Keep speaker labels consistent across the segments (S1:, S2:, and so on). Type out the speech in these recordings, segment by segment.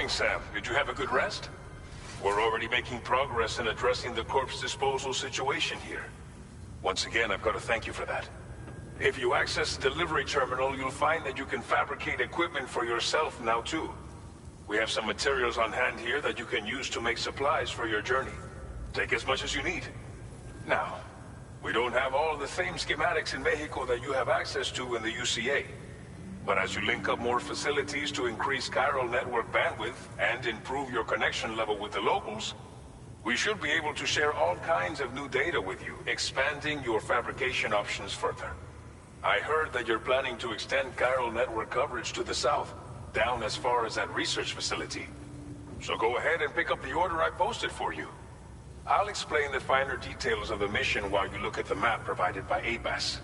S1: morning, Sam. Did you have a good rest? We're already making progress in addressing the corpse disposal situation here. Once again, I've got to thank you for that. If you access the delivery terminal, you'll find that you can fabricate equipment for yourself now too. We have some materials on hand here that you can use to make supplies for your journey. Take as much as you need. Now, we don't have all the same schematics in Mexico that you have access to in the UCA. But as you link up more facilities to increase chiral network bandwidth and improve your connection level with the locals, we should be able to share all kinds of new data with you, expanding your fabrication options further. I heard that you're planning to extend chiral network coverage to the south, down as far as that research facility. So go ahead and pick up the order I posted for you. I'll explain the finer details of the mission while you look at the map provided by ABAS.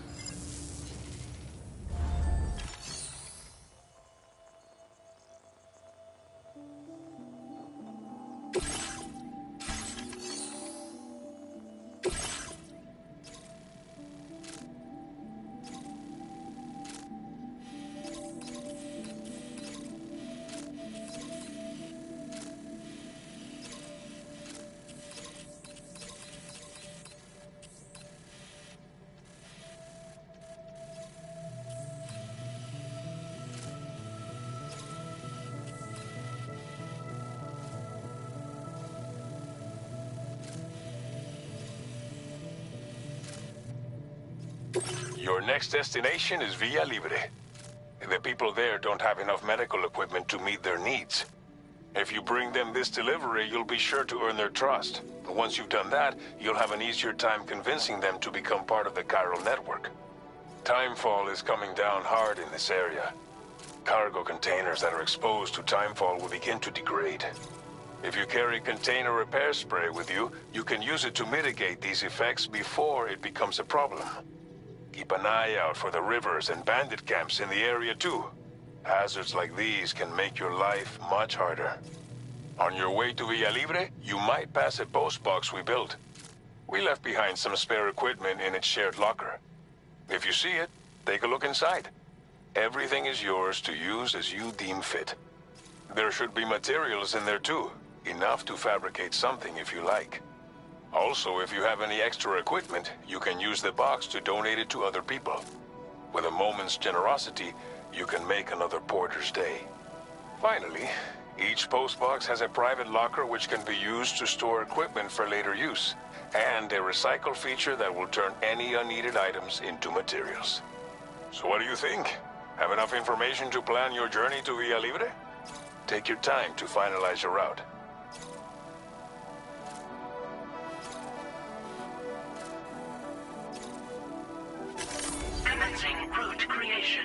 S1: Your next destination is Villa Libre. The people there don't have enough medical equipment to meet their needs. If you bring them this delivery, you'll be sure to earn their trust. Once you've done that, you'll have an easier time convincing them to become part of the chiral network. Timefall is coming down hard in this area. Cargo containers that are exposed to timefall will begin to degrade. If you carry container repair spray with you, you can use it to mitigate these effects before it becomes a problem. Keep an eye out for the rivers and bandit camps in the area too. Hazards like these can make your life much harder. On your way to Villa Libre, you might pass a post box we built. We left behind some spare equipment in its shared locker. If you see it, take a look inside. Everything is yours to use as you deem fit. There should be materials in there too, enough to fabricate something if you like. Also, if you have any extra equipment, you can use the box to donate it to other people. With a moment's generosity, you can make another porter's day. Finally, each postbox has a private locker which can be used to store equipment for later use, and a recycle feature that will turn any unneeded items into materials. So what do you think? Have enough information to plan your journey to Villa Libre? Take your time to finalize your route.
S2: Commencing route creation.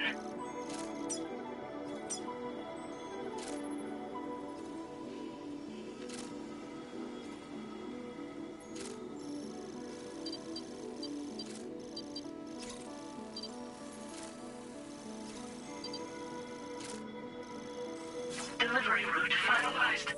S2: Delivery route finalized.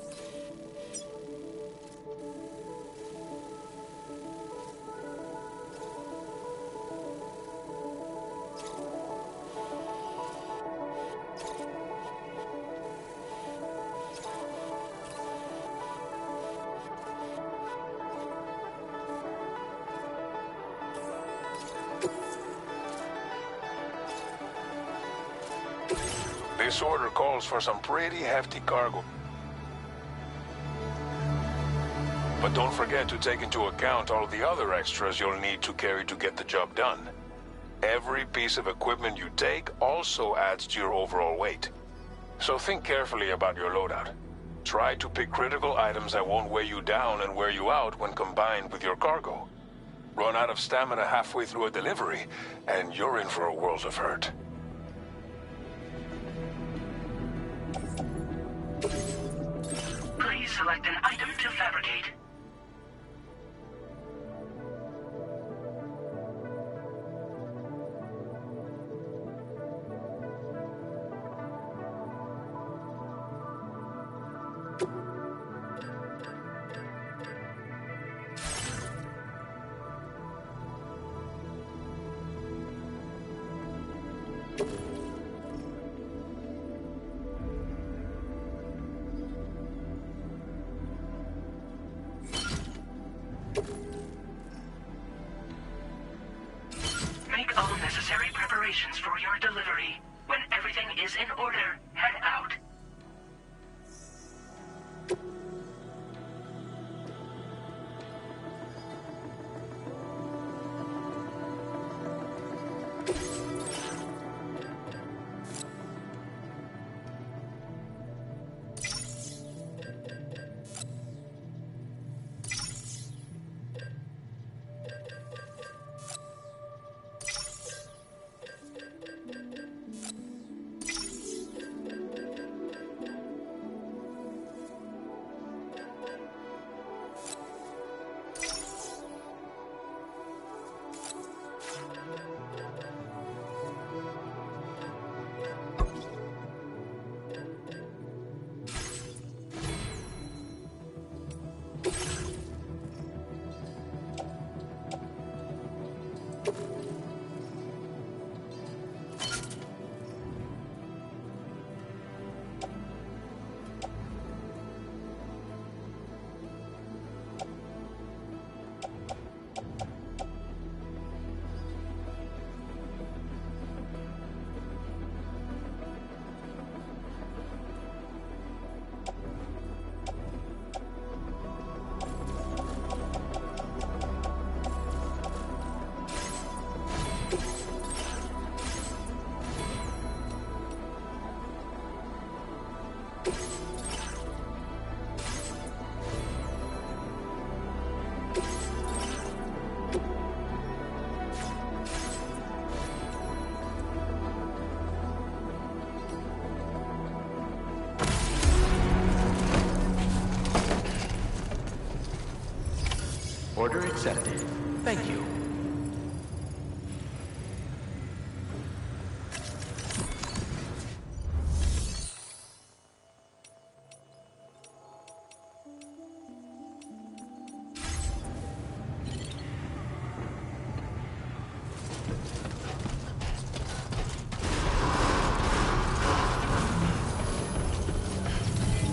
S1: This order calls for some pretty hefty cargo. But don't forget to take into account all the other extras you'll need to carry to get the job done. Every piece of equipment you take also adds to your overall weight. So think carefully about your loadout. Try to pick critical items that won't weigh you down and wear you out when combined with your cargo. Run out of stamina halfway through a delivery, and you're in for a world of hurt.
S2: Please select an item to fabricate. is in order. Head out.
S3: Order accepted. Thank you.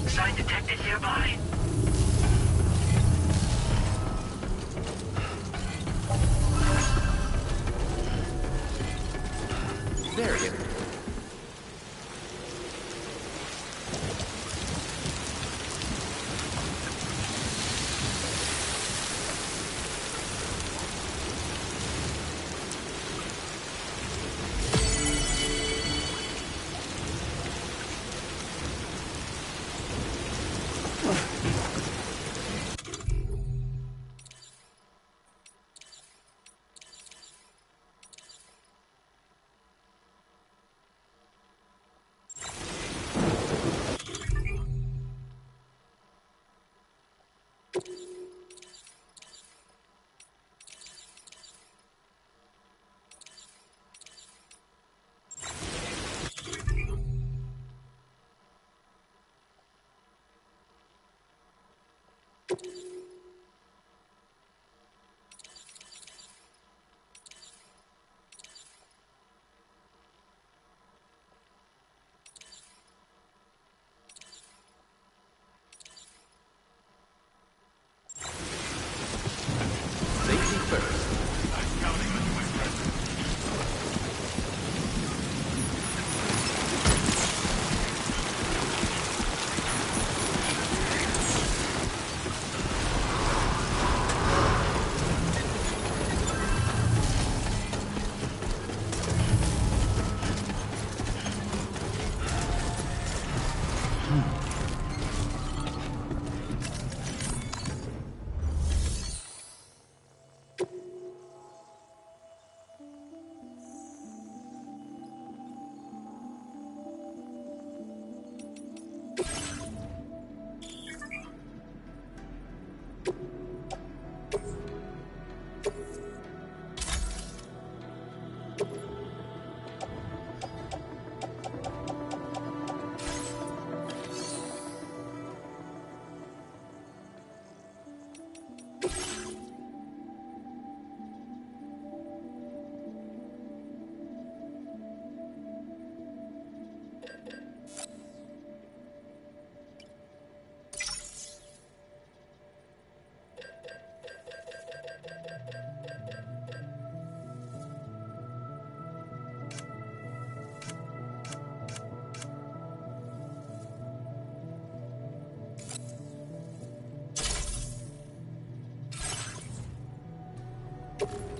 S2: Sign detected nearby.
S3: There you go. Safety first. Safe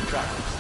S3: travels.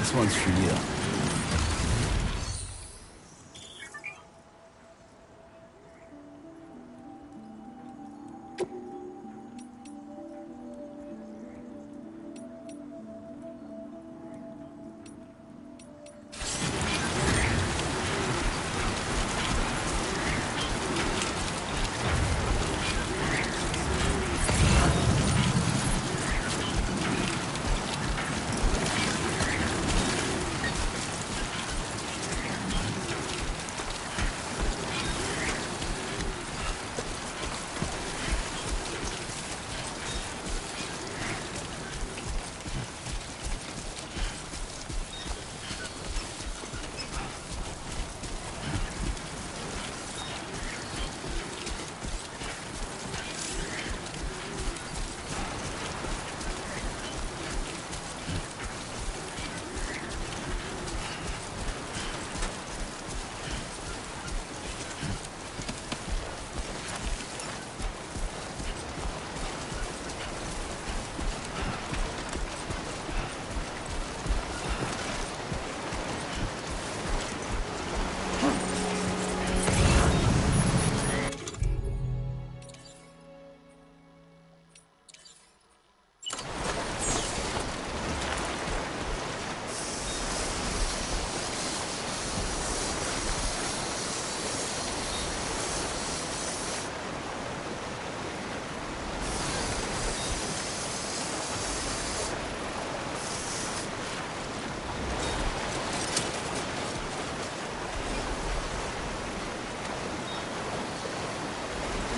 S4: This one's for you.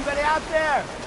S5: Anybody out there?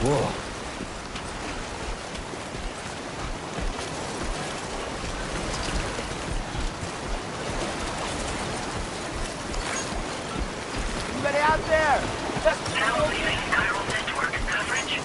S5: Whoa. Anybody out there?
S2: Now leaving chiral network coverage.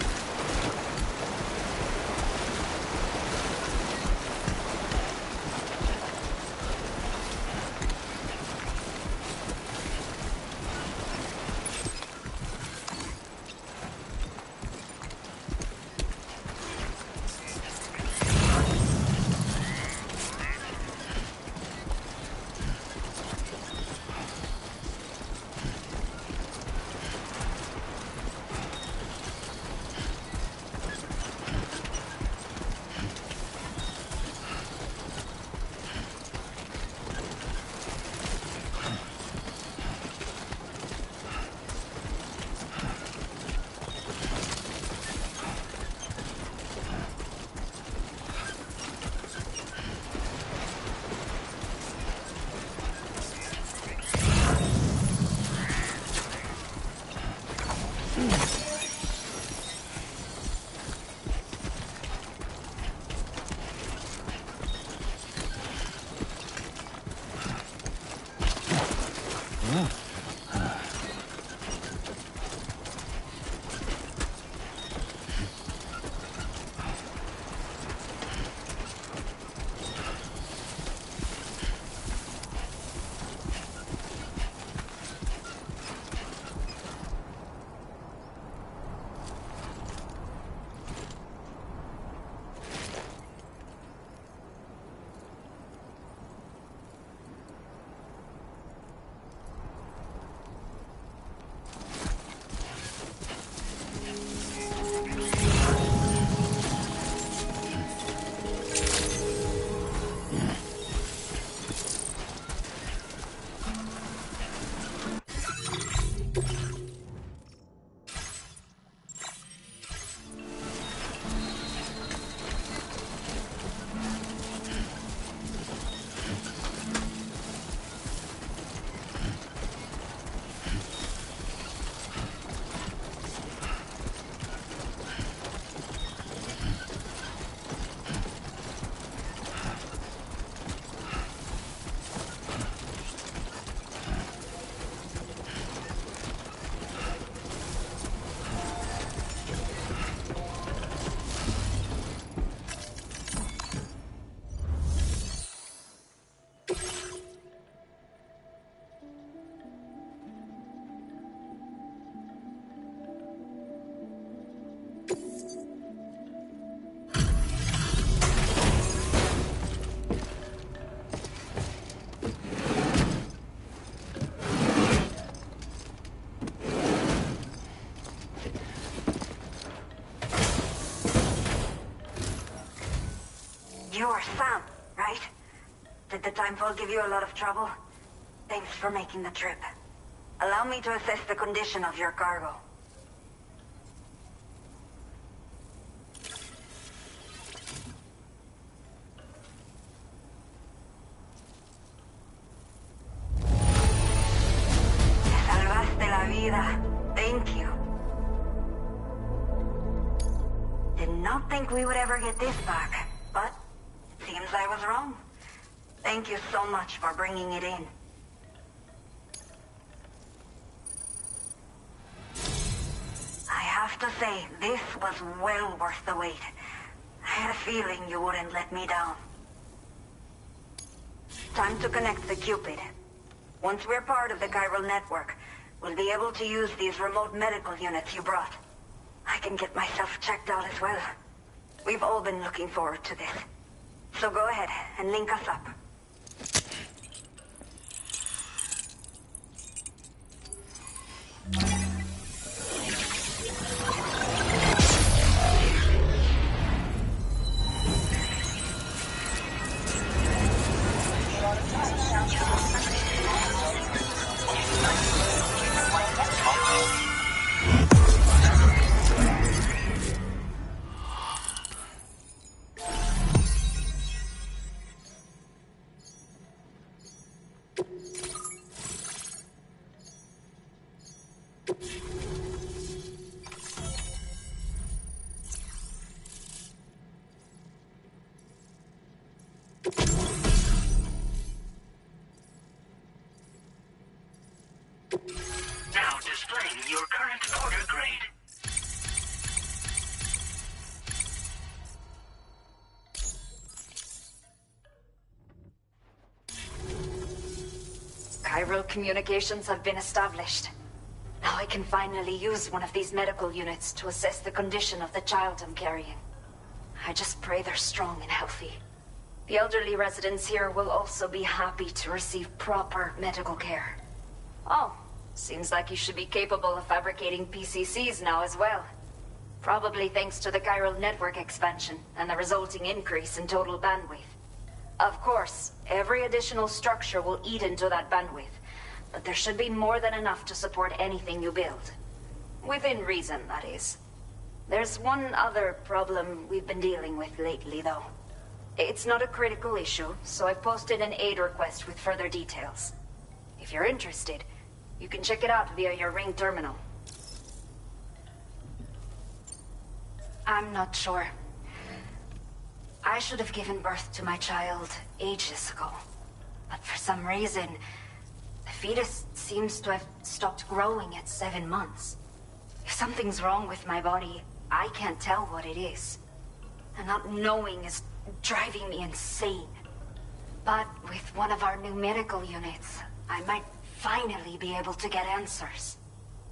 S4: You're Sam, right? Did the timefall give you a lot of trouble? Thanks for making the trip. Allow me to assess the condition of your cargo. Salvaste la vida. Thank you. Did not think we would ever get this back, but seems I was wrong. Thank you so much for bringing it in. I have to say, this was well worth the wait. I had a feeling you wouldn't let me down. Time to connect the Cupid. Once we're part of the chiral network, we'll be able to use these remote medical units you brought. I can get myself checked out as well. We've all been looking forward to this. So go ahead and link us up.
S2: Now displaying your current order grade.
S4: Chiral communications have been established. Now I can finally use one of these medical units to assess the condition of the child I'm carrying. I just pray they're strong and healthy. The elderly residents here will also be happy to receive proper medical care. Oh, seems like you should be capable of fabricating PCCs now as well. Probably thanks to the chiral network expansion and the resulting increase in total bandwidth. Of course, every additional structure will eat into that bandwidth, but there should be more than enough to support anything you build. Within reason, that is. There's one other problem we've been dealing with lately, though. It's not a critical issue, so I posted an aid request with further details. If you're interested, you can check it out via your ring terminal. I'm not sure. I should have given birth to my child ages ago. But for some reason, the fetus seems to have stopped growing at 7 months. If something's wrong with my body, I can't tell what it is. And not knowing is driving me insane. But with one of our new medical units, I might finally be able to get answers.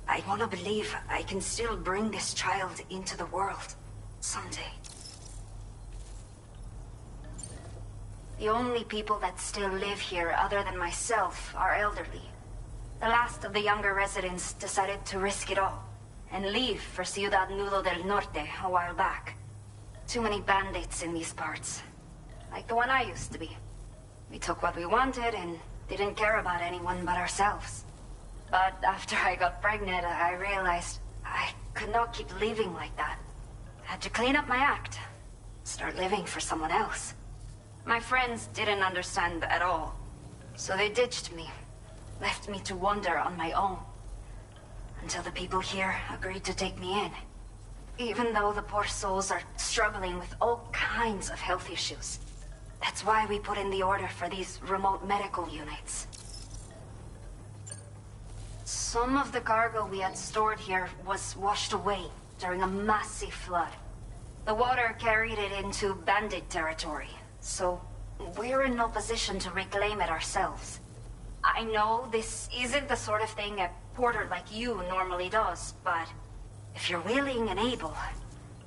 S4: I want to believe I can still bring this child into the world someday. The only people that still live here other than myself are elderly. The last of the younger residents decided to risk it all and leave for Ciudad Nudo del Norte a while back. Too many bandits in these parts. Like the one I used to be. We took what we wanted and didn't care about anyone but ourselves. But after I got pregnant, I realized I could not keep living like that. I had to clean up my act. Start living for someone else. My friends didn't understand at all. So they ditched me. Left me to wander on my own. Until the people here agreed to take me in. Even though the poor souls are struggling with all kinds of health issues. That's why we put in the order for these remote medical units. Some of the cargo we had stored here was washed away during a massive flood. The water carried it into bandit territory, so we're in no position to reclaim it ourselves. I know this isn't the sort of thing a porter like you normally does, but if you're willing and able,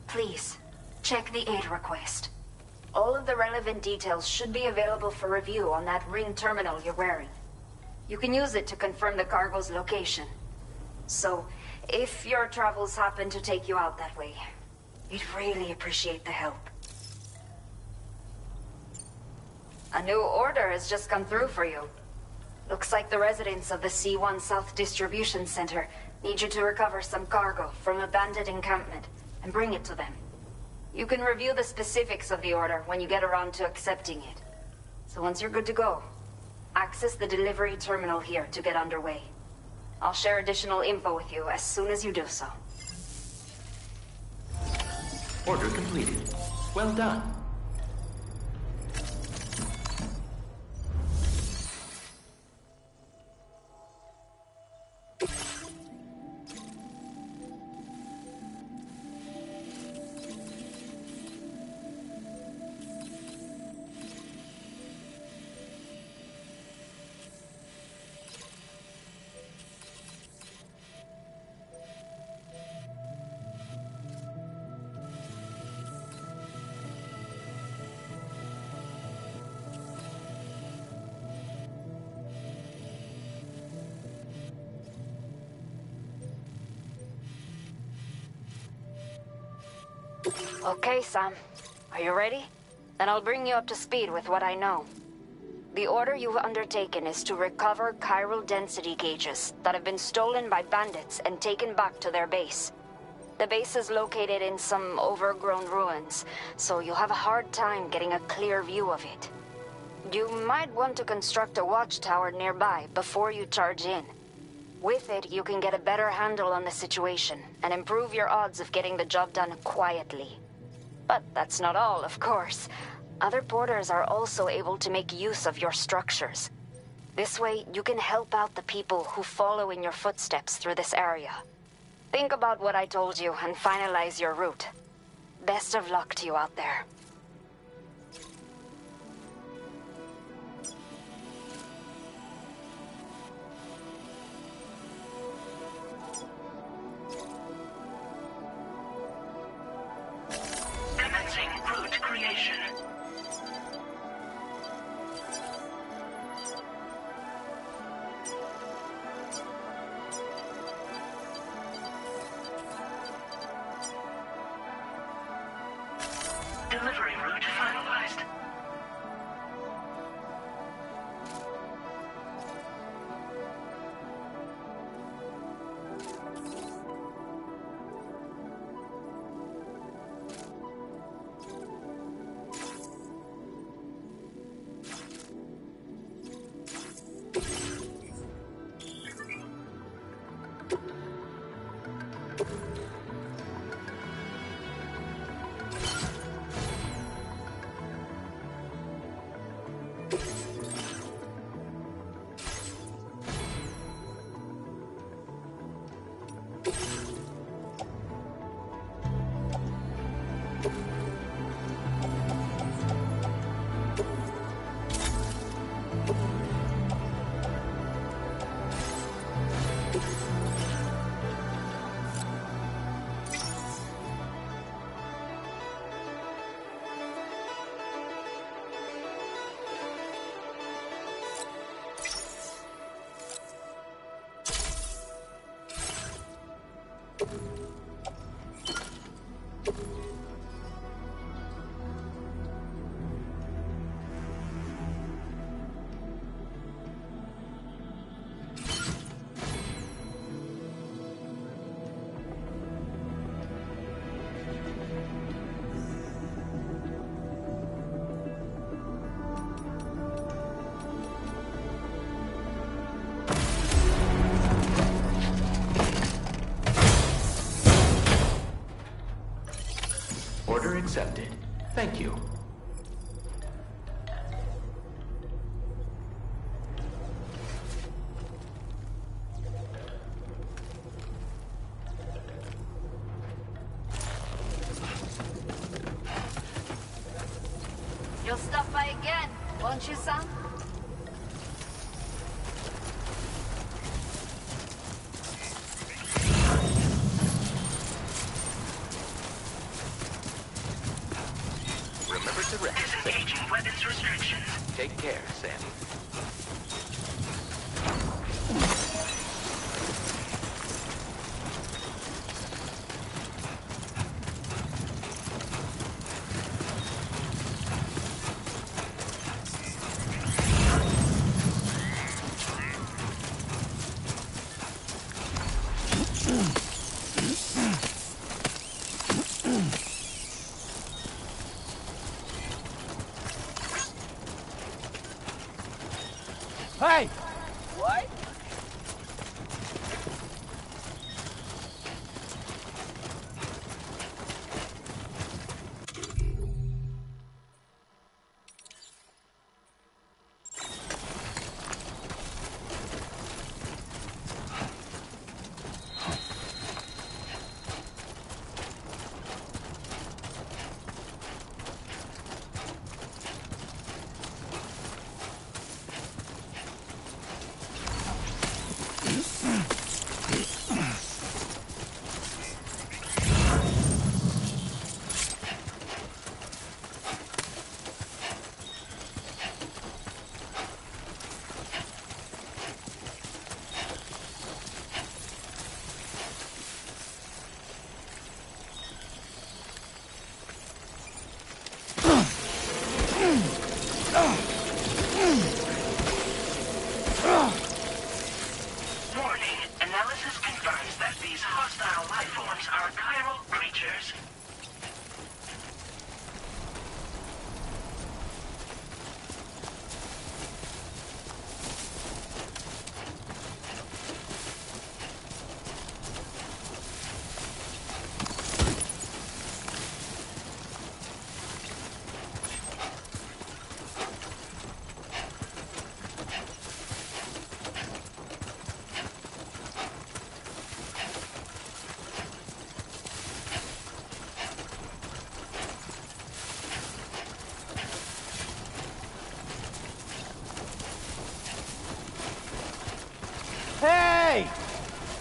S4: please, check the aid request. All of the relevant details should be available for review on that ring terminal you're wearing. You can use it to confirm the cargo's location. So, if your travels happen to take you out that way, we'd really appreciate the help. A new order has just come through for you. Looks like the residents of the C1 South Distribution Center need you to recover some cargo from a bandit encampment and bring it to them. You can review the specifics of the order when you get around to accepting it. So once you're good to go, access the delivery terminal here to get underway. I'll share additional info with you as soon as you do so.
S3: Order completed. Well done.
S4: Okay, Sam. Are you ready? Then I'll bring you up to speed with what I know. The order you've undertaken is to recover chiral density gauges that have been stolen by bandits and taken back to their base. The base is located in some overgrown ruins, so you'll have a hard time getting a clear view of it. You might want to construct a watchtower nearby before you charge in. With it, you can get a better handle on the situation and improve your odds of getting the job done quietly. But that's not all, of course.
S6: Other porters are also able to make use of your structures. This way, you can help out the people who follow in your footsteps through this area. Think about what I told you and finalize your route. Best of luck to you out there.
S2: Commencing route creation. Delivery route finalized.
S3: Order accepted. Thank you.
S6: You'll stop by again, won't you, son?
S3: Remember to rest.
S2: Disengaging weapons restrictions.
S3: Take care, Sandy.
S5: Hey! What?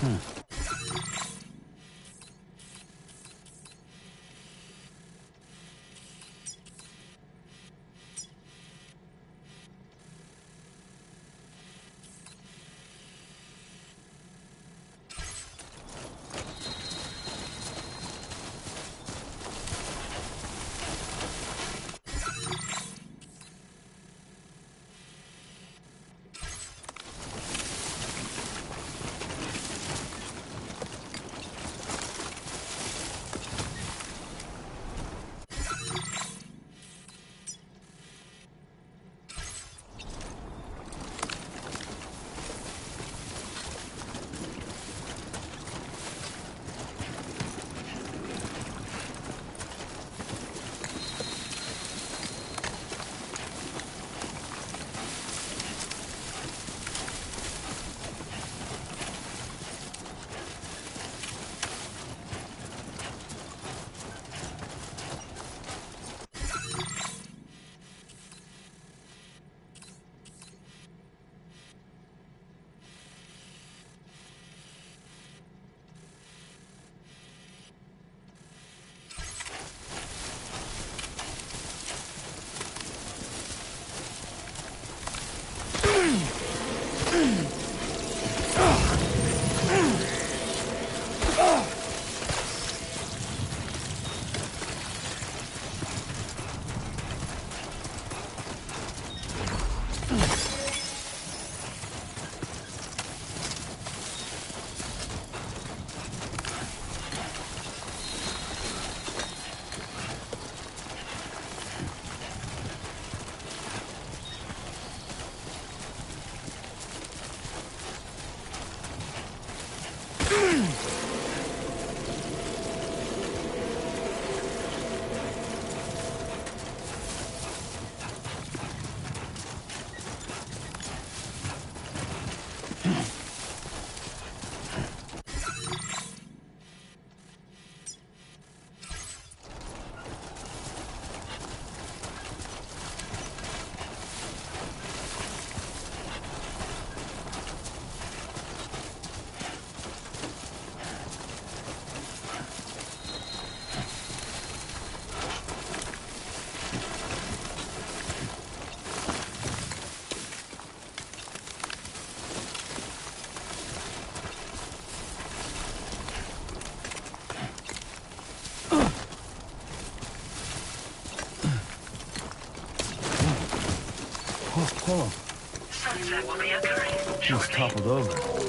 S7: Oh,
S2: Sunset will be occurring
S7: just
S2: shortly.
S7: toppled over.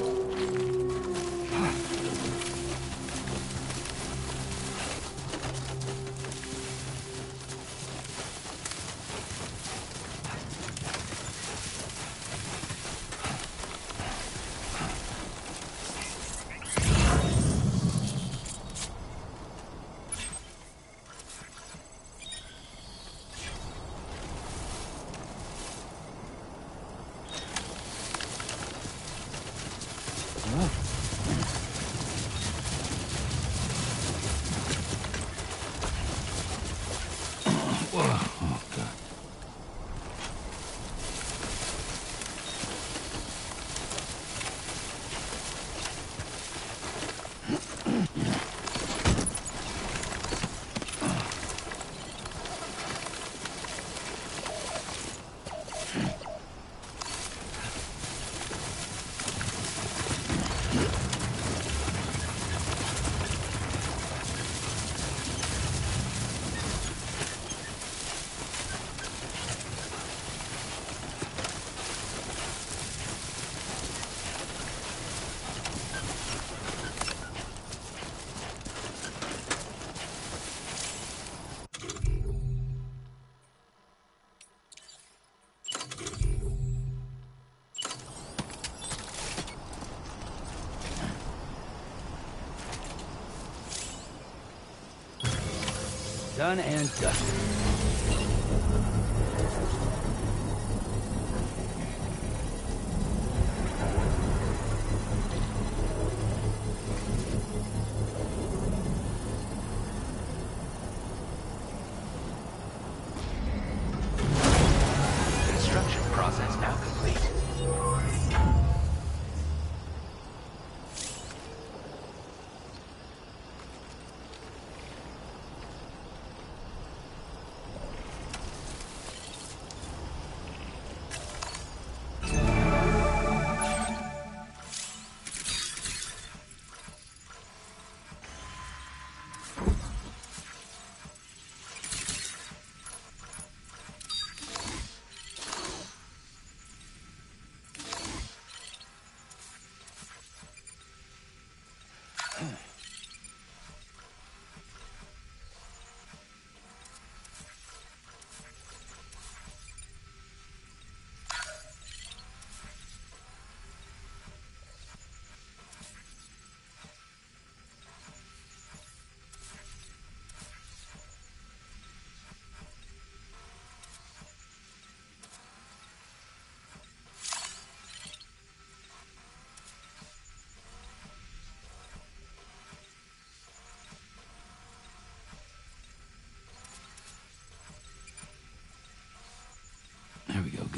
S5: Done and dusted.
S3: Construction process now complete.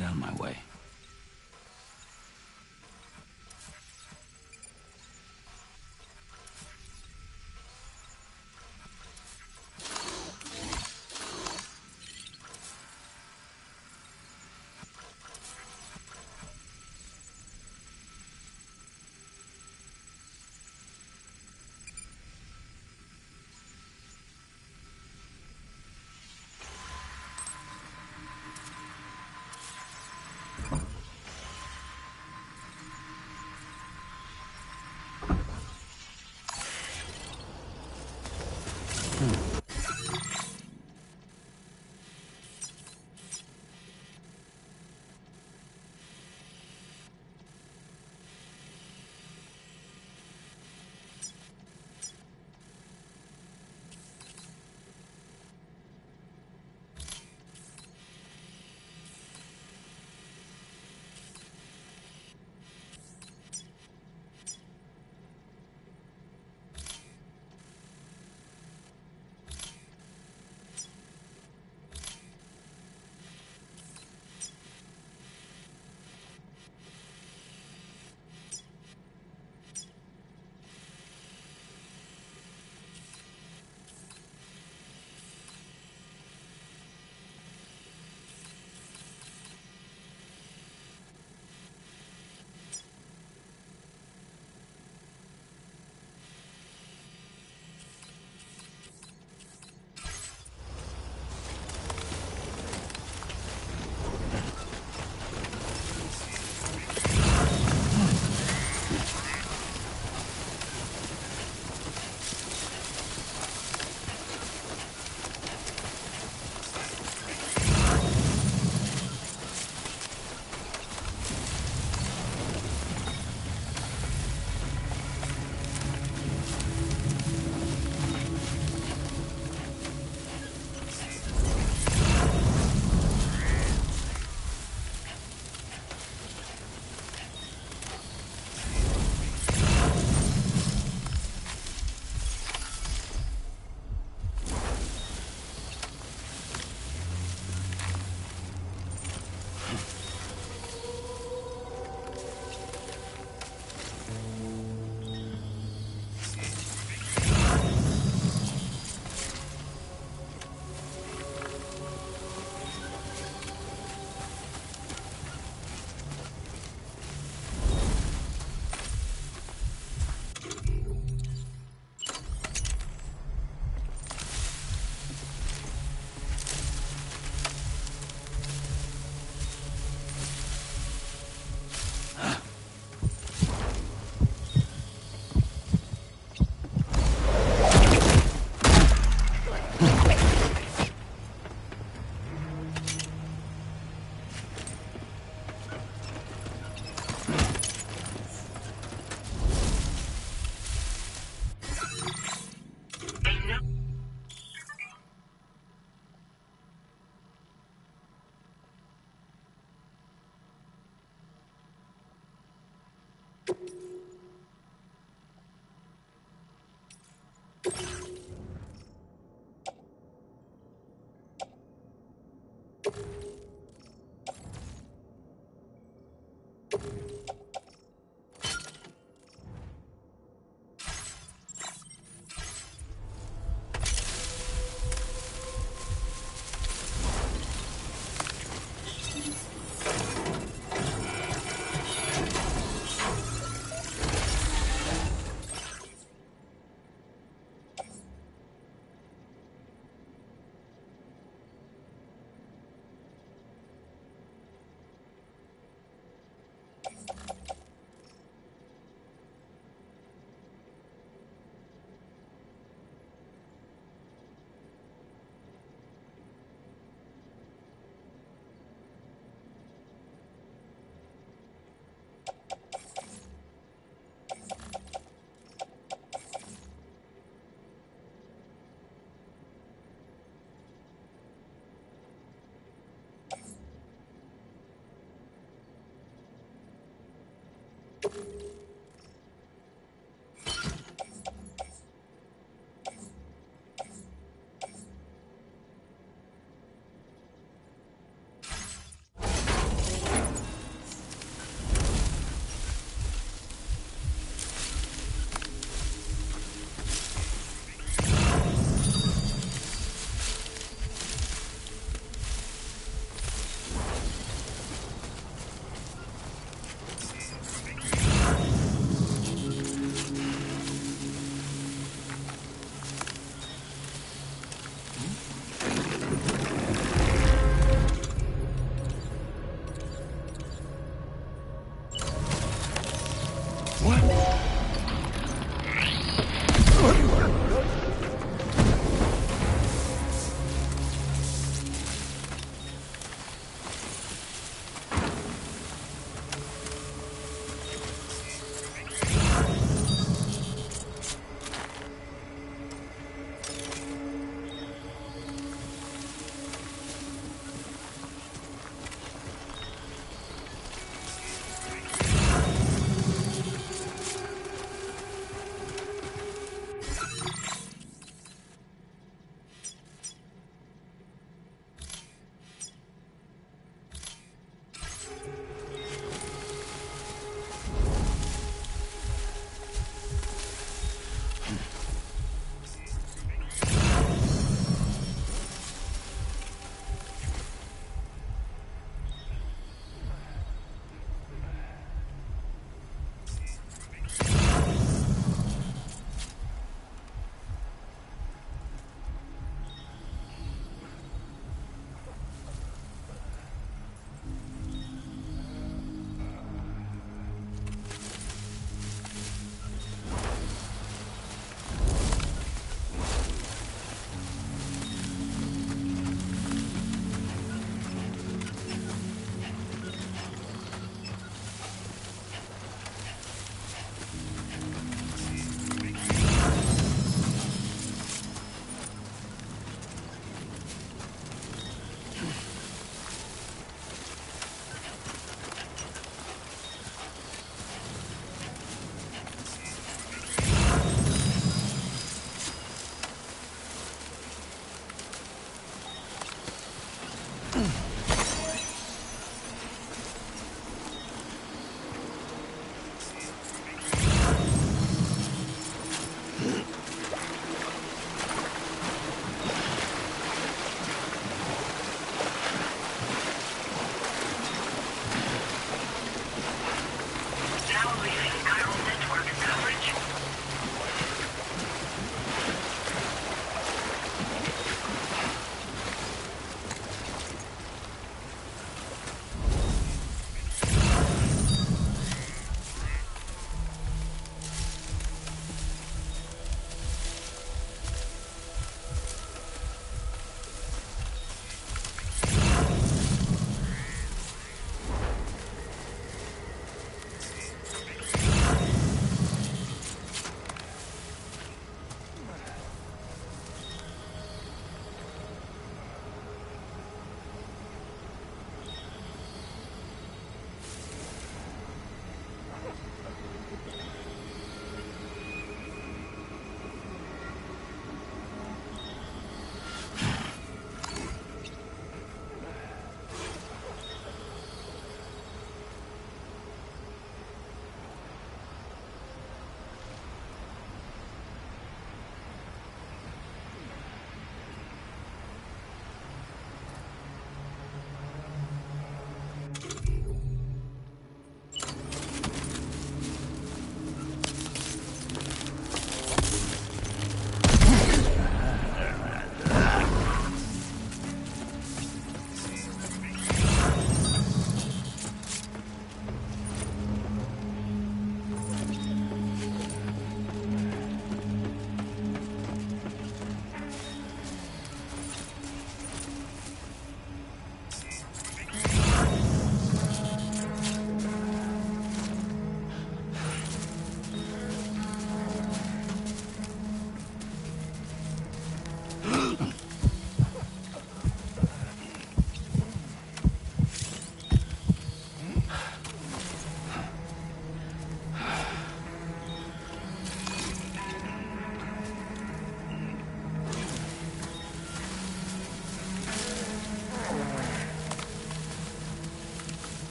S5: Get out of my way.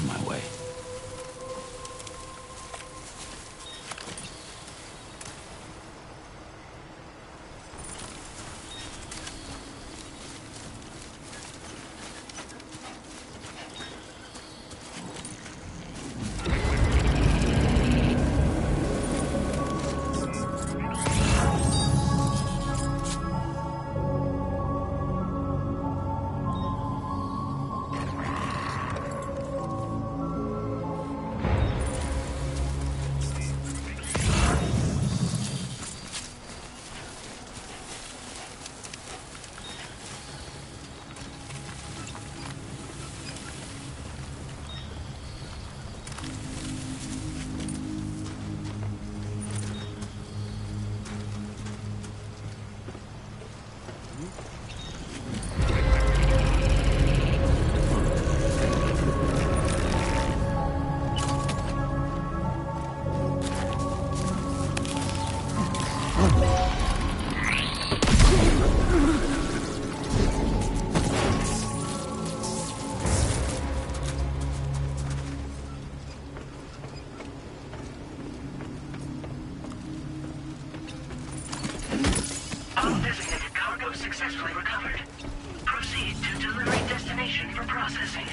S5: on my way.
S2: All designated cargo successfully recovered. Proceed to delivery destination for processing.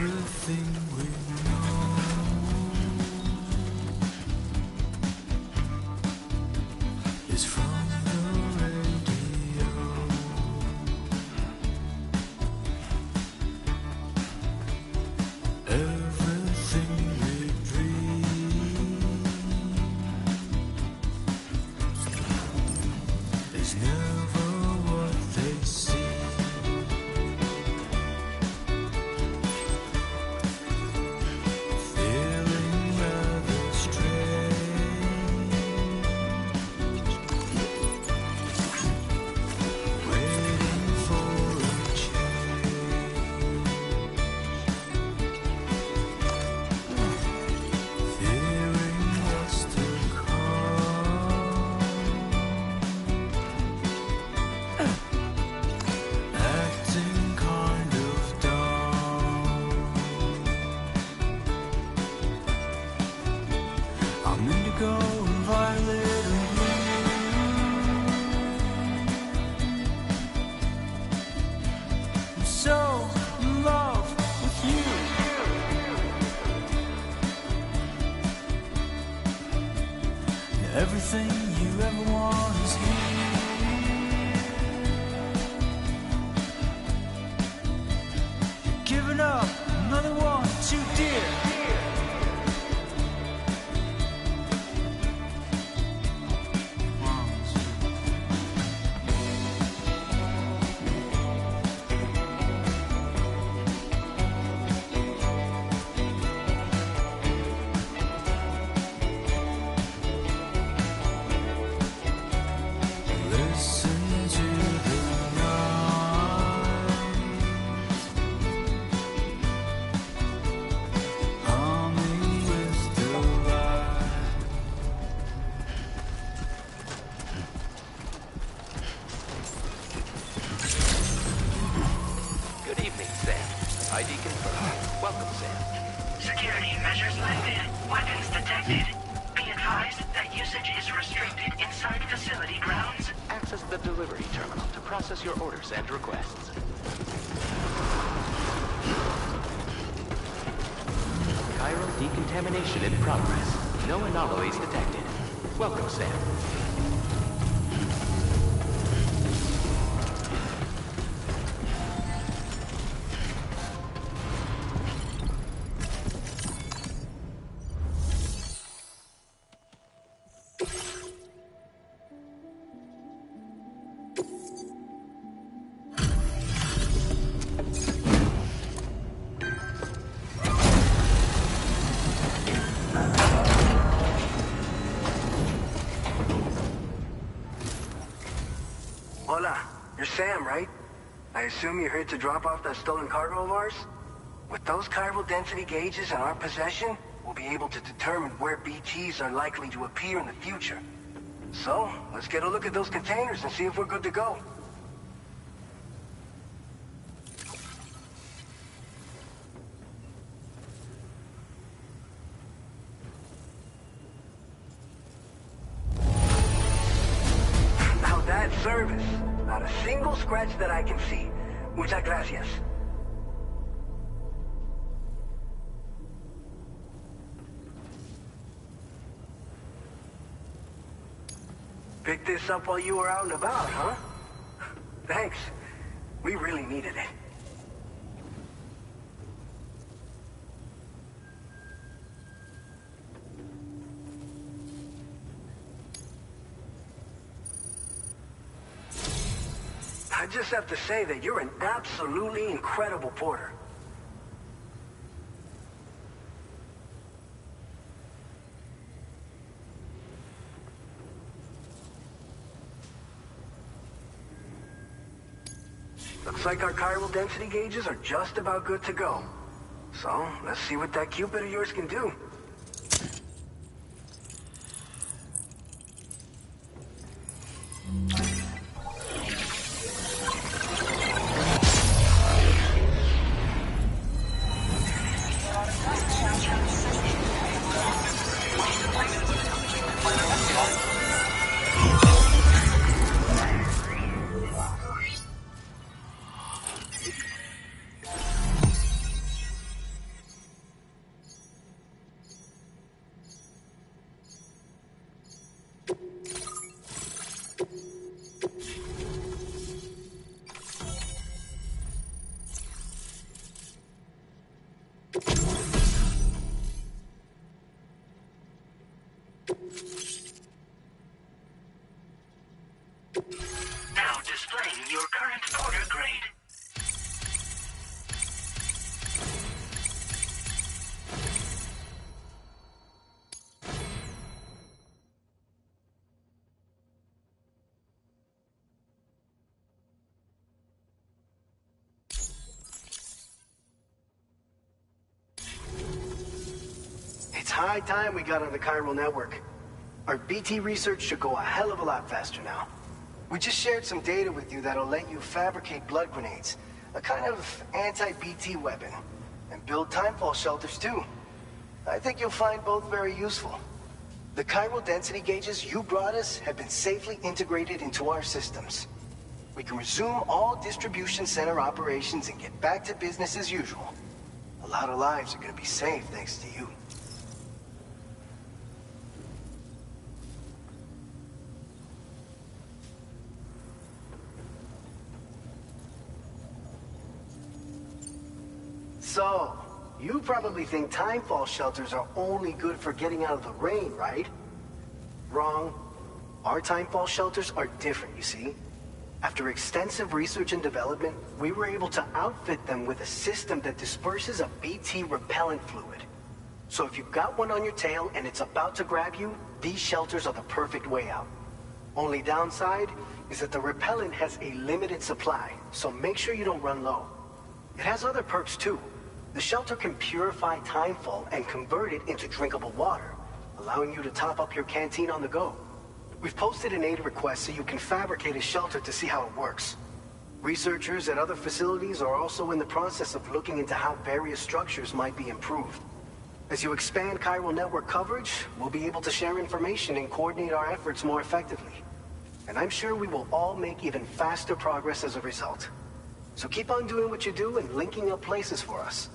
S7: Everything we know is from the radio. Everything we dream is never what they see. Feeling rather strange, waiting for a change, fearing what's to come, acting kind of dumb. I'm indigo and violet and blue. I'm so in love with you. And everything you ever want is here. Giving up another one too dear. Listen to the night, humming with delight.
S3: Good evening, Sam. ID confirmed. Welcome, Sam.
S2: Security measures lifted. Weapons detected. Be advised that usage is restricted inside facility grounds.
S3: Access the delivery terminal to process your orders and requests. Chiral decontamination in progress. No anomalies detected. Welcome, Sam.
S8: Hola, you're Sam, right? I assume you're here to drop off that stolen cargo of ours? With those chiral density gauges in our possession, we'll be able to determine where BTs are likely to appear in the future. So, let's get a look at those containers and see if we're good to go. Now that's service. Not a single scratch that I can see. Muchas gracias. Picked this up while you were out and about, huh? Thanks. We really needed it. I just have to say that you're an absolutely incredible porter. Looks like our chiral density gauges are just about good to go. So, let's see what that Cupid of yours can do.
S2: Now displaying your current order grade.
S8: It's high time we got on the chiral network. Our BT research should go a hell of a lot faster now. We just shared some data with you that'll let you fabricate blood grenades, a kind of anti-BT weapon, and build timefall shelters too. I think you'll find both very useful. The chiral density gauges you brought us have been safely integrated into our systems. We can resume all distribution center operations and get back to business as usual. A lot of lives are gonna be saved thanks to you. So, you probably think timefall shelters are only good for getting out of the rain, right? Wrong. Our timefall shelters are different, you see. After extensive research and development, we were able to outfit them with a system that disperses a BT repellent fluid. So if you've got one on your tail and it's about to grab you, these shelters are the perfect way out. Only downside is that the repellent has a limited supply, so make sure you don't run low. It has other perks too. The shelter can purify timefall and convert it into drinkable water, allowing you to top up your canteen on the go. We've posted an aid request so you can fabricate a shelter to see how it works. Researchers at other facilities are also in the process of looking into how various structures might be improved. As you expand chiral network coverage, we'll be able to share information and coordinate our efforts more effectively. And I'm sure we will all make even faster progress as a result. So keep on doing what you do and linking up places for us.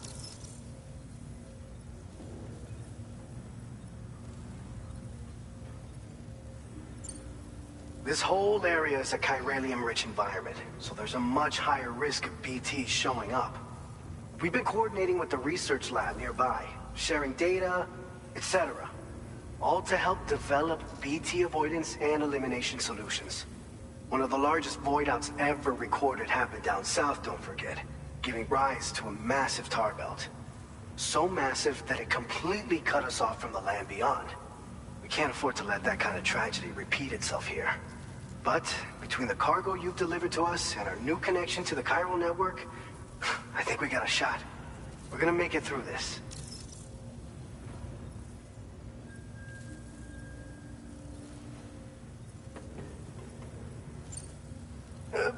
S8: This whole area is a chiralium-rich environment, so there's a much higher risk of BTs showing up. We've been coordinating with the research lab nearby, sharing data, etc. All to help develop BT avoidance and elimination solutions. One of the largest void outs ever recorded happened down south, don't forget, giving rise to a massive tar belt. So massive that it completely cut us off from the land beyond. We can't afford to let that kind of tragedy repeat itself here. But between the cargo you've delivered to us and our new connection to the chiral network, I think we got a shot. We're gonna make it through this.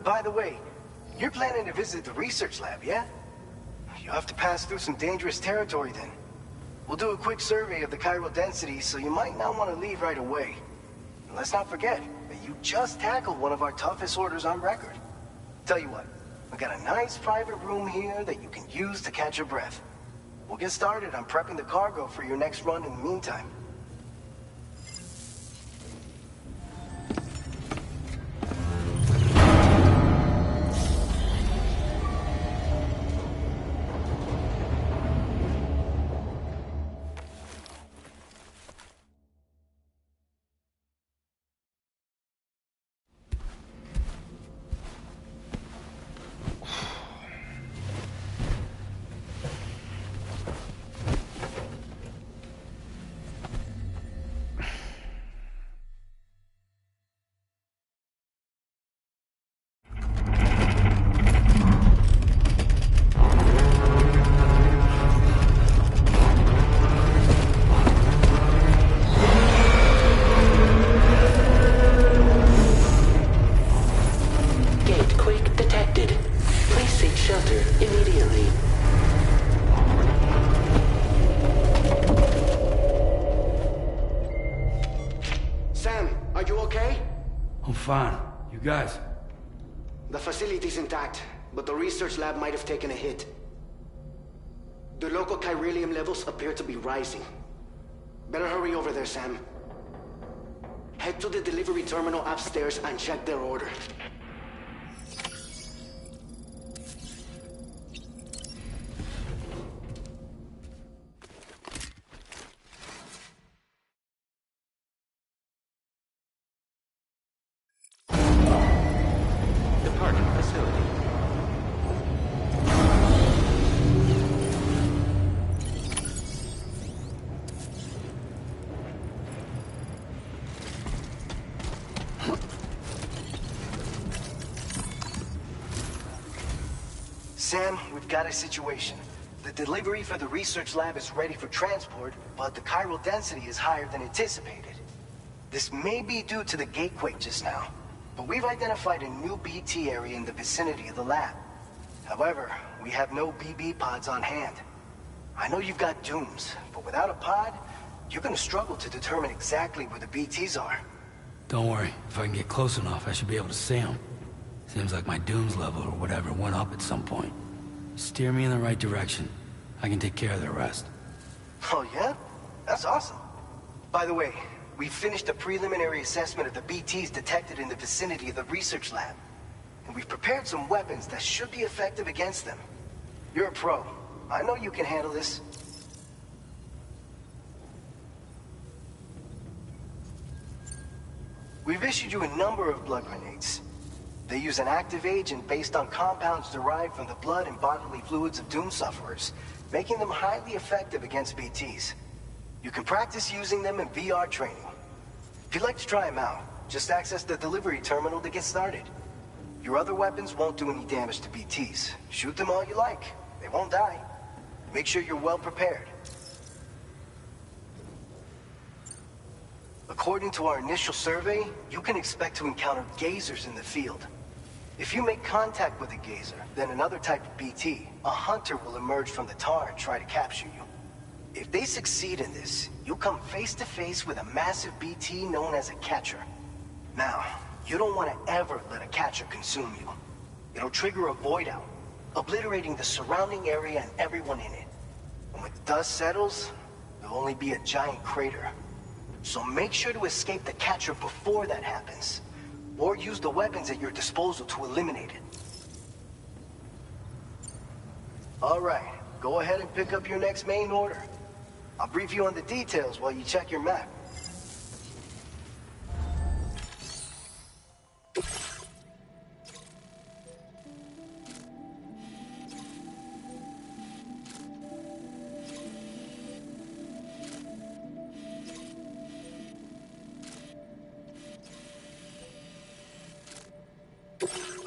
S8: By the way, you're planning to visit the research lab, yeah? You'll have to pass through some dangerous territory then. We'll do a quick survey of the chiral density, so you might not want to leave right away. And let's not forget that you just tackled one of our toughest orders on record. Tell you what, we got a nice private room here that you can use to catch your breath. We'll get started on prepping the cargo for your next run in the meantime.
S5: Fine. You guys?
S8: The facility's intact, but the research lab might have taken a hit. The local chiralium levels appear to be rising. Better hurry over there, Sam. Head to the delivery terminal upstairs and check their order. Sam, we've got a situation. The delivery for the research lab is ready for transport, but the chiral density is higher than anticipated. This may be due to the gatequake just now, but we've identified a new BT area in the vicinity of the lab. However, we have no BB pods on hand. I know you've got dooms, but without a pod, you're gonna struggle to determine exactly where the BTs are.
S5: Don't worry. If I can get close enough, I should be able to see them. Seems like my dooms level or whatever went up at some point. Steer me in the right direction. I can take care of the rest.
S8: Oh yeah? That's awesome. By the way, we finished a preliminary assessment of the BTs detected in the vicinity of the research lab. And we've prepared some weapons that should be effective against them. You're a pro. I know you can handle this. We've issued you a number of blood grenades. They use an active agent based on compounds derived from the blood and bodily fluids of Doom sufferers, making them highly effective against BTs. You can practice using them in VR training. If you'd like to try them out, just access the delivery terminal to get started. Your other weapons won't do any damage to BTs. Shoot them all you like. They won't die. Make sure you're well prepared. According to our initial survey, you can expect to encounter gazers in the field. If you make contact with a gazer, then another type of BT, a hunter will emerge from the tar and try to capture you. If they succeed in this, you'll come face to face with a massive BT known as a catcher. Now, you don't want to ever let a catcher consume you. It'll trigger a void out, obliterating the surrounding area and everyone in it. And when the dust settles, there'll only be a giant crater. So make sure to escape the catcher before that happens, or use the weapons at your disposal to eliminate it. All right, go ahead and pick up your next main order. I'll brief you on the details while you check your map.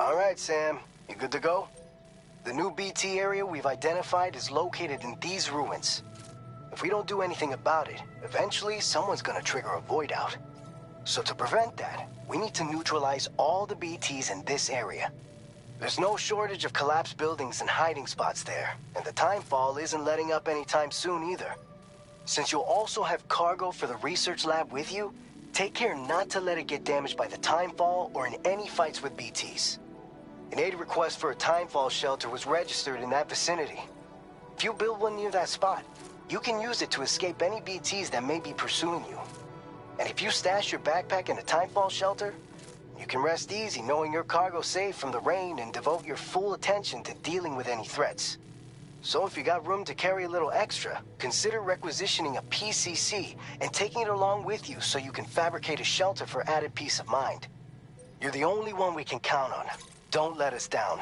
S8: All right, Sam. You good to go? The new BT area we've identified is located in these ruins. If we don't do anything about it, eventually someone's gonna trigger a void out. So to prevent that, we need to neutralize all the BTs in this area. There's no shortage of collapsed buildings and hiding spots there, and the timefall isn't letting up anytime soon either. Since you'll also have cargo for the research lab with you, take care not to let it get damaged by the timefall or in any fights with BTs. An aid request for a timefall shelter was registered in that vicinity. If you build one near that spot, you can use it to escape any BTs that may be pursuing you. And if you stash your backpack in a timefall shelter, you can rest easy knowing your cargo's safe from the rain and devote your full attention to dealing with any threats. So if you got room to carry a little extra, consider requisitioning a PCC and taking it along with you so you can fabricate a shelter for added peace of mind. You're the only one we can count on. Don't let us down.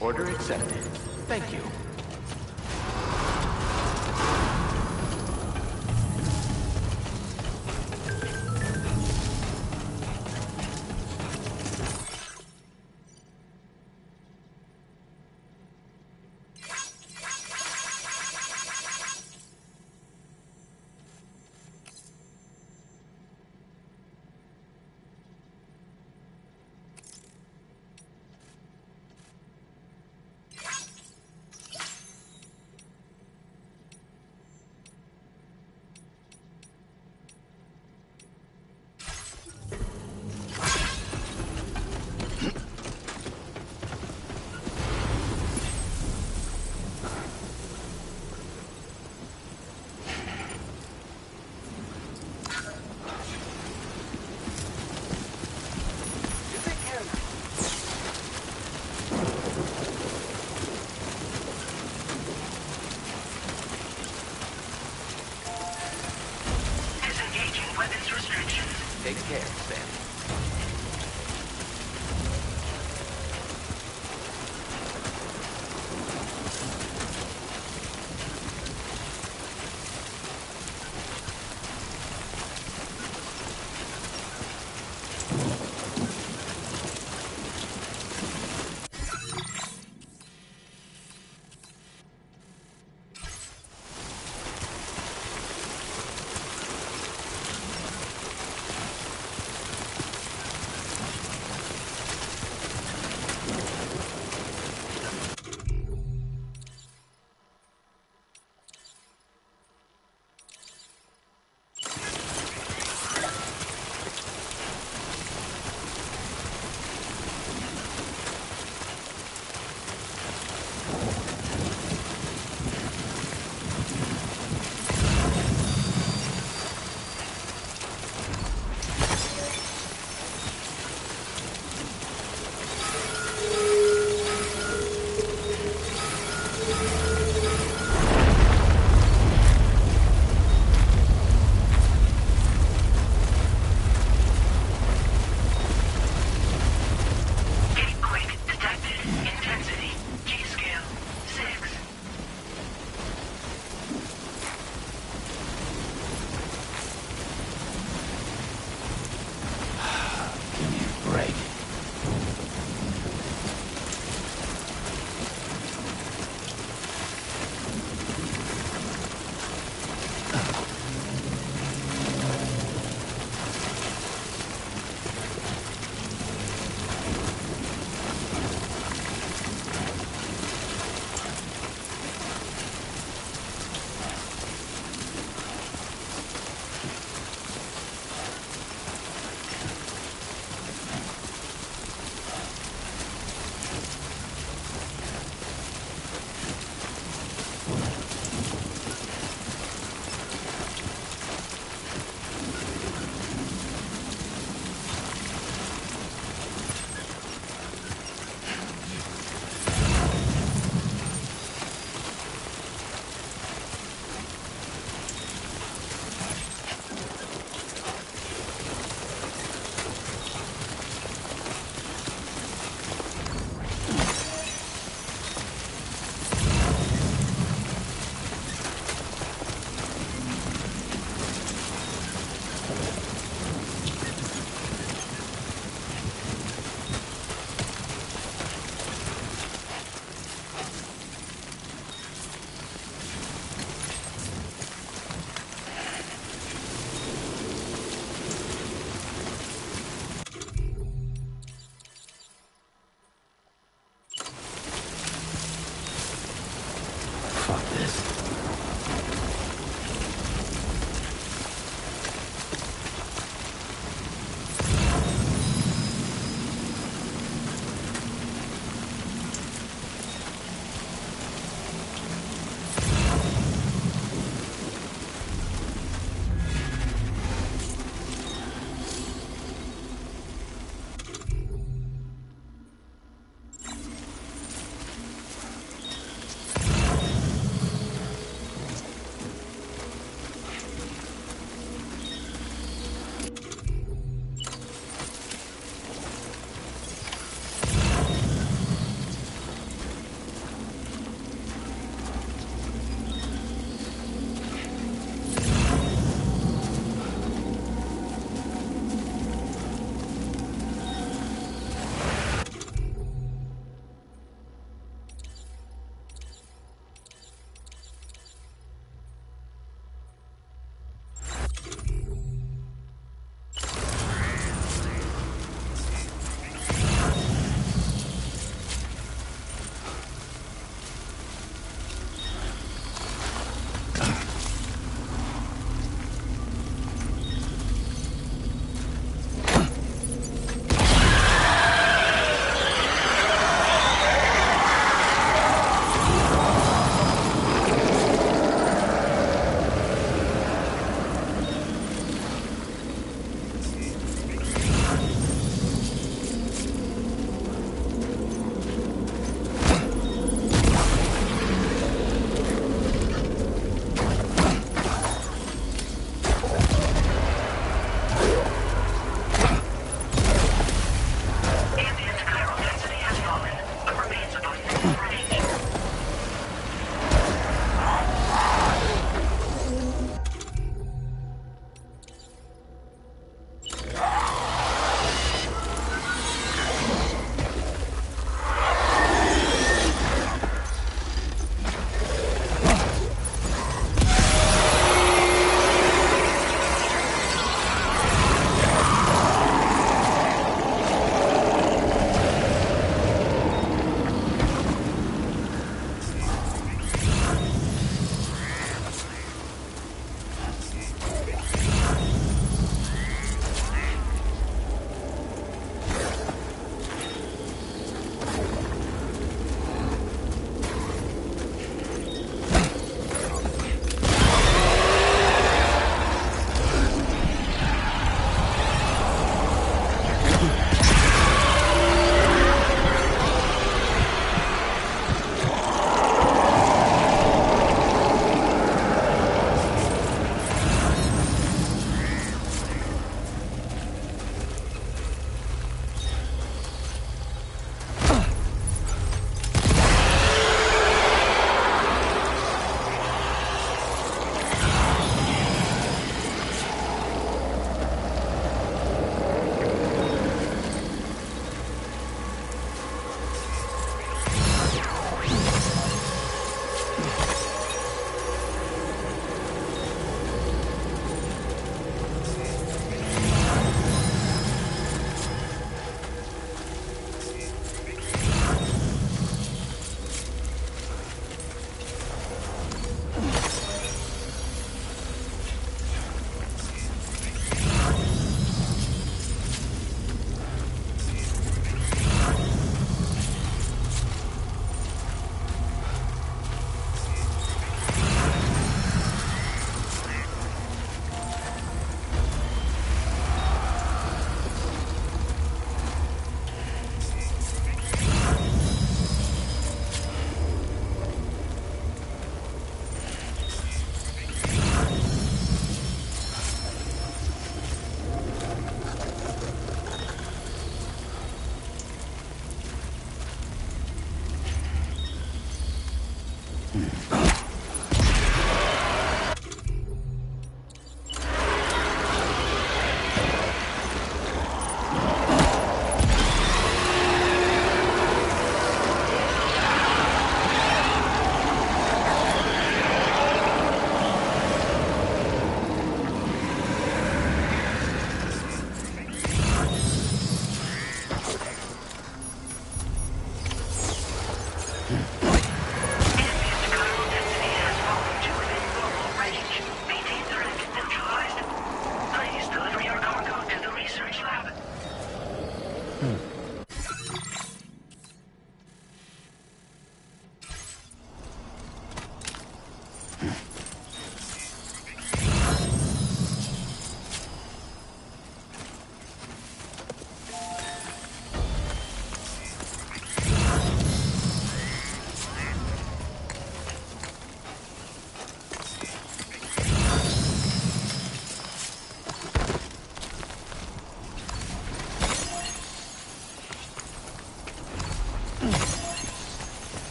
S3: Order accepted. Thank you.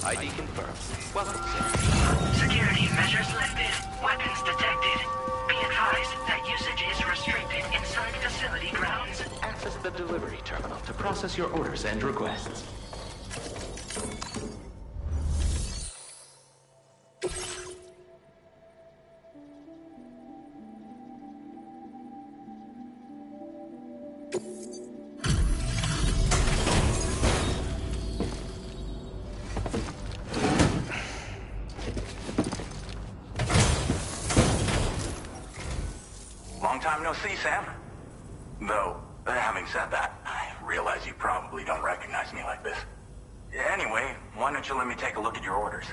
S3: ID confirmed. Welcome, sir.
S2: Security measures lifted. Weapons detected. Be advised that usage is restricted inside facility grounds.
S3: Access the delivery terminal to process your orders and requests.
S9: Long time no see, Sam. Though, having said that, I realize you probably don't recognize me like this. Anyway, why don't you let me take a look at your orders?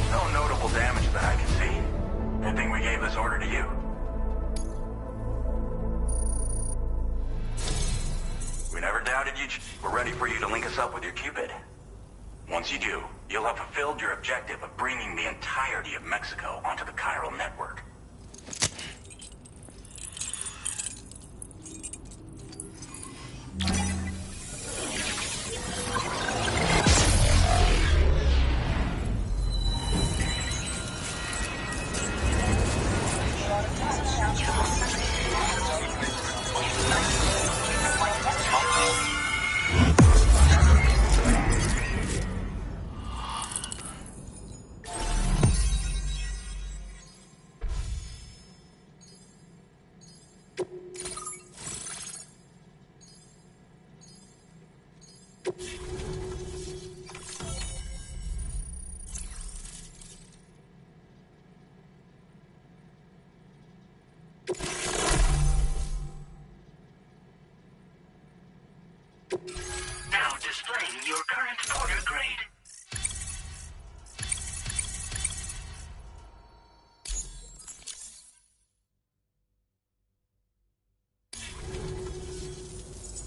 S9: No notable damage that I can see. Good thing we gave this order to you. We never doubted you. We're ready for you to link us up with your Cupid. Once you do, you'll have fulfilled your objective of bringing the entirety of Mexico onto the chiral network.
S2: Now displaying your current order grade.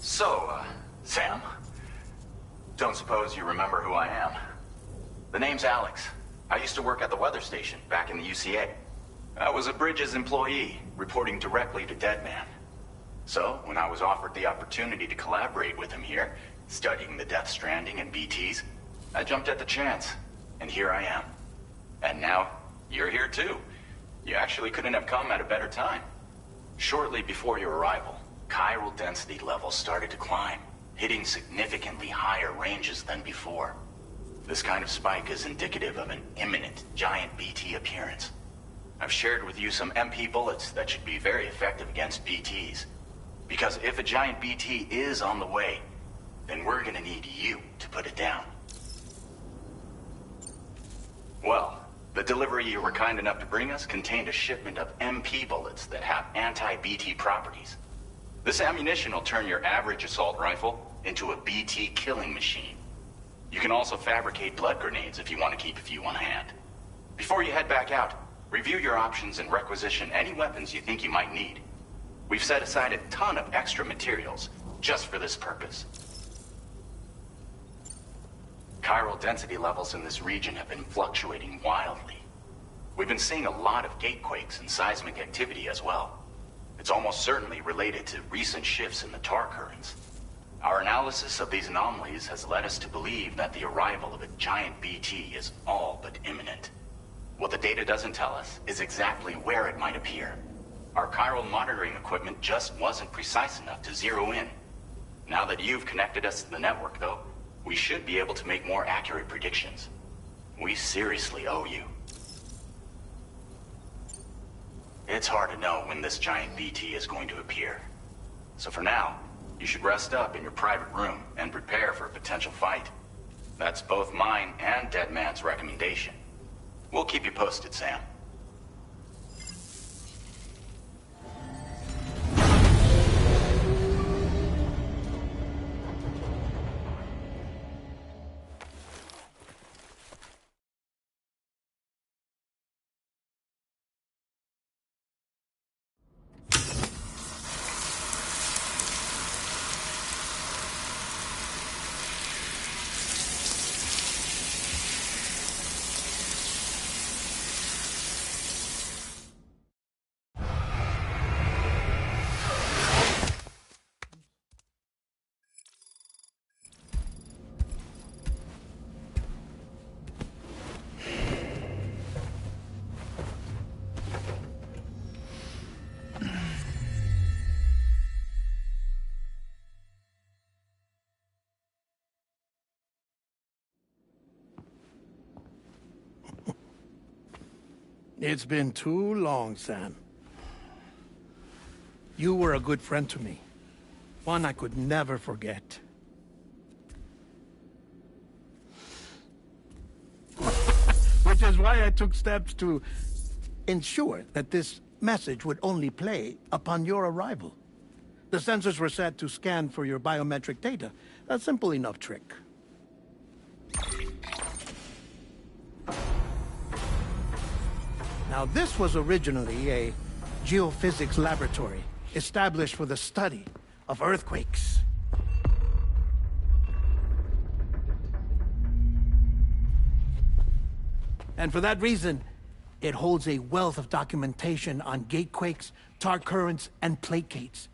S9: So, Sam, don't suppose you remember who I am? The name's Alex. I used to work at the weather station back in the UCA. I was a Bridges employee, reporting directly to Deadman. So, when I was offered the opportunity to collaborate with him here, studying the Death Stranding and BTs, I jumped at the chance, and here I am. And now, you're here too. You actually couldn't have come at a better time. Shortly before your arrival, chiral density levels started to climb, hitting significantly higher ranges than before. This kind of spike is indicative of an imminent giant BT appearance. I've shared with you some MP bullets that should be very effective against BTs. Because if a giant BT is on the way, then we're gonna need you to put it down. Well, the delivery you were kind enough to bring us contained a shipment of MP bullets that have anti-BT properties. This ammunition will turn your average assault rifle into a BT killing machine. You can also fabricate blood grenades if you want to keep a few on hand. Before you head back out, review your options and requisition any weapons you think you might need. We've set aside a ton of extra materials just for this purpose. Chiral density levels in this region have been fluctuating wildly. We've been seeing a lot of gatequakes and seismic activity as well. It's almost certainly related to recent shifts in the tar currents. Our analysis of these anomalies has led us to believe that the arrival of a giant BT is all but imminent. What the data doesn't tell us is exactly where it might appear. Our chiral monitoring equipment just wasn't precise enough to zero in. Now that you've connected us to the network, though, we should be able to make more accurate predictions. We seriously owe you. It's hard to know when this giant BT is going to appear. So for now, you should rest up in your private room and prepare for a potential fight. That's both mine and Deadman's recommendation. We'll keep you posted, Sam.
S10: It's been too long, Sam. You were a good friend to me. One I could never forget. Which is why I took steps to ensure that this message would only play upon your arrival. The sensors were set to scan for your biometric data. A simple enough trick. Now, this was originally a geophysics laboratory established for the study of earthquakes. And for that reason, it holds a wealth of documentation on gatequakes, tar currents, and plate gates.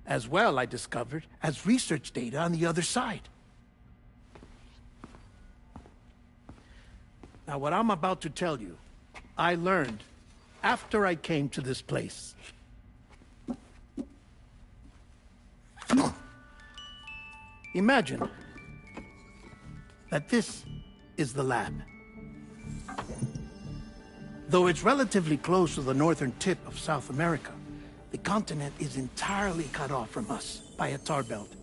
S10: As well, I discovered, as research data on the other side. Now, what I'm about to tell you, I learned after I came to this place. Imagine that this is the lab. Though it's relatively close to the northern tip of South America, the continent is entirely cut off from us by a tar belt.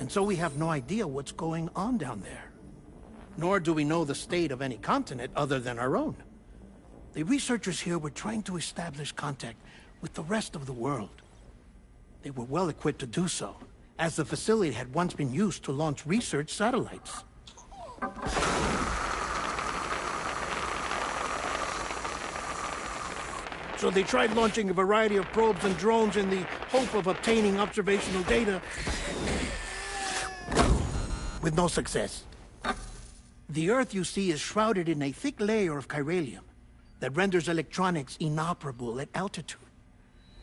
S10: And so we have no idea what's going on down there. Nor do we know the state of any continent other than our own. The researchers here were trying to establish contact with the rest of the world. They were well equipped to do so, as the facility had once been used to launch research satellites. So they tried launching a variety of probes and drones in the hope of obtaining observational data, with no success. The Earth, you see, is shrouded in a thick layer of chiralium that renders electronics inoperable at altitude.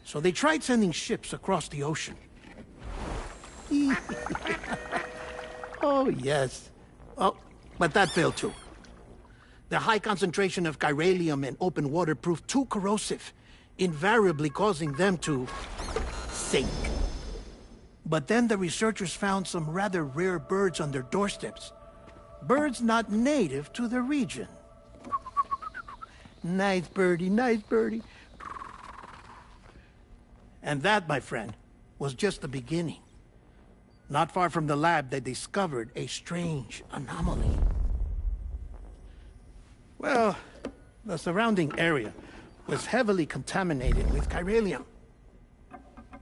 S10: So they tried sending ships across the ocean. Oh, yes. Oh, but that failed too. The high concentration of chiralium in open water proved too corrosive, invariably causing them to sink. But then the researchers found some rather rare birds on their doorsteps. Birds not native to the region. Nice birdie, nice birdie. And that, my friend, was just the beginning. Not far from the lab, they discovered a strange anomaly. Well, the surrounding area was heavily contaminated with chiralium.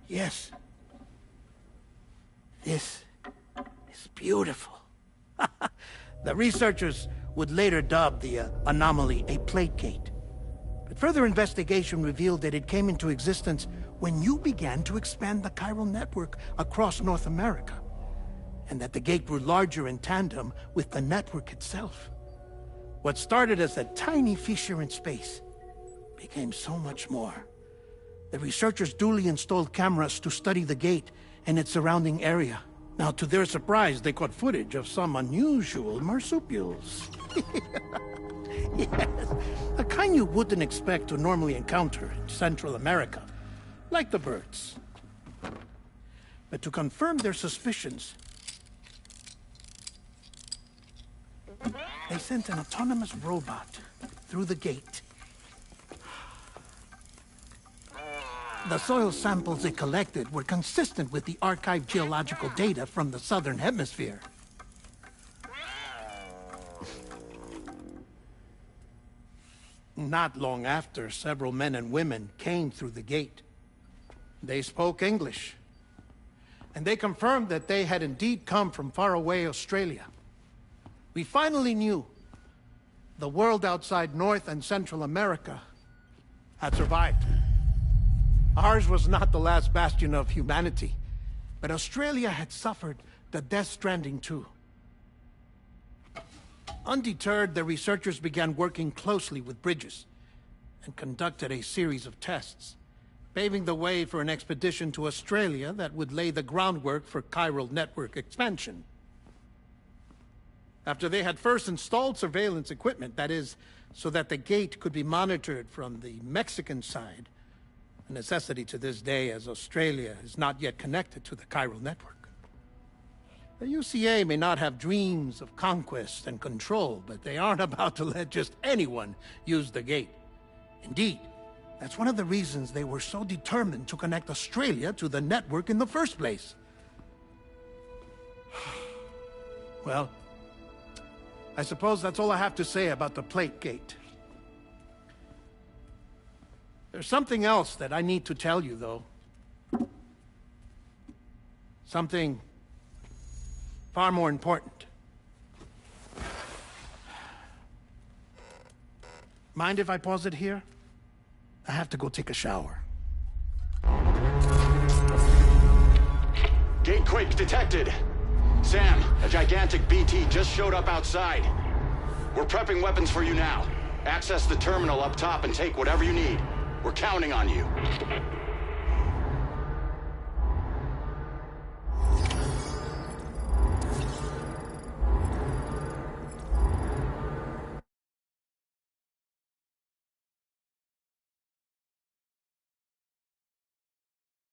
S10: Yes. This is beautiful. The researchers would later dub the anomaly a plate gate. But further investigation revealed that it came into existence when you began to expand the chiral network across North America, and that the gate grew larger in tandem with the network itself. What started as a tiny fissure in space became so much more. The researchers duly installed cameras to study the gate and its surrounding area. Now, to their surprise, they caught footage of some unusual marsupials. Yes, a kind you wouldn't expect to normally encounter in Central America, like the birds. But to confirm their suspicions, they sent an autonomous robot through the gate. The soil samples it collected were consistent with the archived geological data from the southern hemisphere. Not long after, several men and women came through the gate. They spoke English, and they confirmed that they had indeed come from faraway Australia. We finally knew the world outside North and Central America had survived. Ours was not the last bastion of humanity, but Australia had suffered the death stranding too. Undeterred, the researchers began working closely with Bridges and conducted a series of tests, paving the way for an expedition to Australia that would lay the groundwork for chiral network expansion. After they had first installed surveillance equipment, that is, so that the gate could be monitored from the Mexican side, a necessity to this day as Australia is not yet connected to the chiral network. The UCA may not have dreams of conquest and control, but they aren't about to let just anyone use the gate. Indeed, that's one of the reasons they were so determined to connect Australia to the network in the first place. Well, I suppose that's all I have to say about the Plate Gate. There's something else that I need to tell you, though. Something far more important. Mind if I pause it here? I have to go take a shower.
S11: Gate quake detected. Sam, a gigantic BT just showed up outside. We're prepping weapons for you now. Access the terminal up top and take whatever you need. We're counting on you.